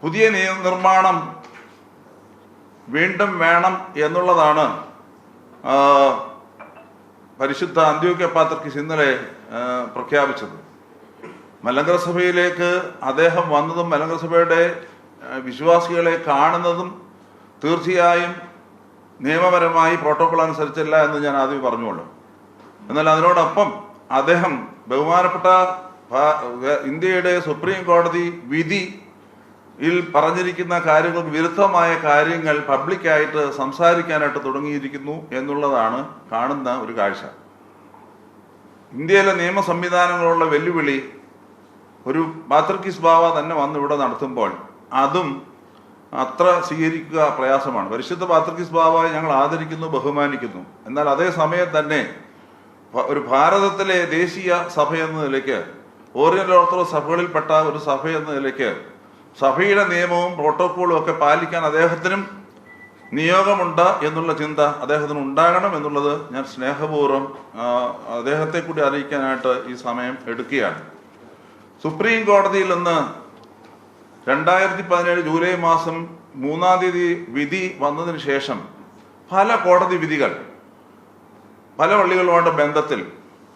പുതിയ നിർമ്മാണം വീണ്ടും വേണം എന്നുള്ളതാണ് പരിശുദ്ധ അന്ത്യോക്യ പാത്രിക്കീസ് ഇന്നലെ പ്രഖ്യാപിച്ചത്. മലങ്കര സഭയിലേക്ക് അദ്ദേഹം വന്നതും മലങ്കര സഭയുടെ വിശ്വാസികളെ കാണുന്നതും തീർച്ചയായും നിയമപരമായി പ്രോട്ടോകോൾ അനുസരിച്ചല്ല എന്ന് ഞാൻ ആദ്യം പറഞ്ഞുള്ളൂ. എന്നാൽ അതിനോടൊപ്പം അദ്ദേഹം ബഹുമാനപ്പെട്ട ഇന്ത്യയുടെ സുപ്രീം കോടതി വിധിയിൽ പറഞ്ഞിരിക്കുന്ന കാര്യങ്ങൾക്ക് വിരുദ്ധമായ കാര്യങ്ങൾ പബ്ലിക്കായിട്ട് സംസാരിക്കാനായിട്ട് തുടങ്ങിയിരിക്കുന്നു എന്നുള്ളതാണ് കാണുന്ന ഒരു കാഴ്ച. ഇന്ത്യയിലെ നിയമ സംവിധാനങ്ങളുള്ള വെല്ലുവിളി ഒരു പാത്രിക്കീസ് ബാവ തന്നെ വന്ന് ഇവിടെ നടത്തുമ്പോൾ അതും അത്ര സ്വീകരിക്കുക പ്രയാസമാണ്. പരിശുദ്ധ പാത്രിക്കീസ് ബാവയെ ഞങ്ങൾ ആദരിക്കുന്നു, ബഹുമാനിക്കുന്നു. എന്നാൽ അതേ സമയം തന്നെ ഒരു ഭാരതത്തിലെ ദേശീയ സഭ എന്ന നിലയ്ക്ക്, ഓറിയന്റൽ ഓർത്തഡോക്സ് സഭകളിൽപ്പെട്ട ഒരു സഭ എന്ന നിലയ്ക്ക് സഭയുടെ നിയമവും പ്രോട്ടോക്കോളും ഒക്കെ പാലിക്കാൻ അദ്ദേഹത്തിനും നിയോഗമുണ്ട് എന്നുള്ള ചിന്ത അദ്ദേഹത്തിന് ഉണ്ടാകണം എന്നുള്ളത് ഞാൻ സ്നേഹപൂർവ്വം അദ്ദേഹത്തെ കൂടി അറിയിക്കാനായിട്ട് ഈ സമയം എടുക്കുകയാണ്. സുപ്രീം കോടതിയിൽ നിന്ന് 2017 ജൂലൈ മാസം 3-ാം തീയതി വിധി വന്നതിന് ശേഷം പല കോടതി വിധികൾ പല പള്ളികളുമായിട്ട് ബന്ധത്തിൽ,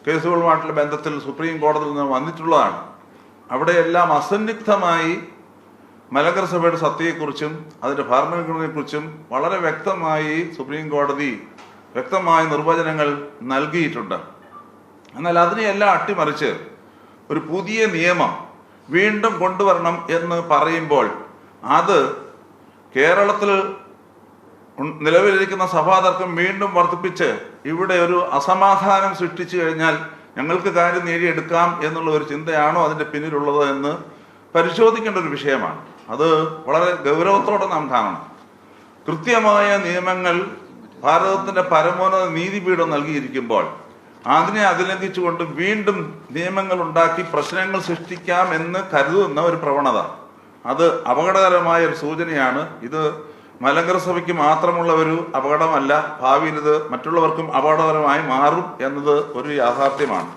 കേസുകളുമായിട്ടുള്ള ബന്ധത്തിൽ സുപ്രീം കോടതിയിൽ നിന്ന് വന്നിട്ടുള്ളതാണ്. അവിടെയെല്ലാം അസന്നിഗ്ധമായി മലങ്കര സഭയുടെ സത്യയെക്കുറിച്ചും അതിൻ്റെ ഭരണഘടനയെക്കുറിച്ചും വളരെ വ്യക്തമായി സുപ്രീം കോടതി വ്യക്തമായ നിർവചനങ്ങൾ നൽകിയിട്ടുണ്ട്. എന്നാൽ അതിനെയെല്ലാം അട്ടിമറിച്ച് ഒരു പുതിയ നിയമം വീണ്ടും കൊണ്ടുവരണം എന്ന് പറയുമ്പോൾ അത് കേരളത്തിൽ നിലവിലിരിക്കുന്ന സഭാതർക്കം വീണ്ടും വർദ്ധിപ്പിച്ച് ഇവിടെ ഒരു അസമാധാനം സൃഷ്ടിച്ചു കഴിഞ്ഞാൽ ഞങ്ങൾക്ക് കാര്യം നേടിയെടുക്കാം എന്നുള്ള ഒരു ചിന്തയാണോ അതിൻ്റെ പിന്നിലുള്ളത് എന്ന് പരിശോധിക്കേണ്ട ഒരു വിഷയമാണ്. അത് വളരെ ഗൗരവത്തോടെ നാം കാണണം. കൃത്യമായ നിയമങ്ങൾ ഭാരതത്തിൻ്റെ പരമോന്നത നീതിപീഠം നൽകിയിരിക്കുമ്പോൾ അതിനെ അതിലംഘിച്ചുകൊണ്ട് വീണ്ടും നിയമങ്ങൾ ഉണ്ടാക്കി പ്രശ്നങ്ങൾ സൃഷ്ടിക്കാം എന്ന് കരുതുന്ന ഒരു പ്രവണത, അത് അപകടകരമായ ഒരു സൂചനയാണ്. ഇത് മലങ്കര സഭയ്ക്ക് മാത്രമുള്ള ഒരു അപകടമല്ല, ഭാവിയിൽ ഇത് മറ്റുള്ളവർക്കും അപകടകരമായി മാറും എന്നത് ഒരു യാഥാർത്ഥ്യമാണ്.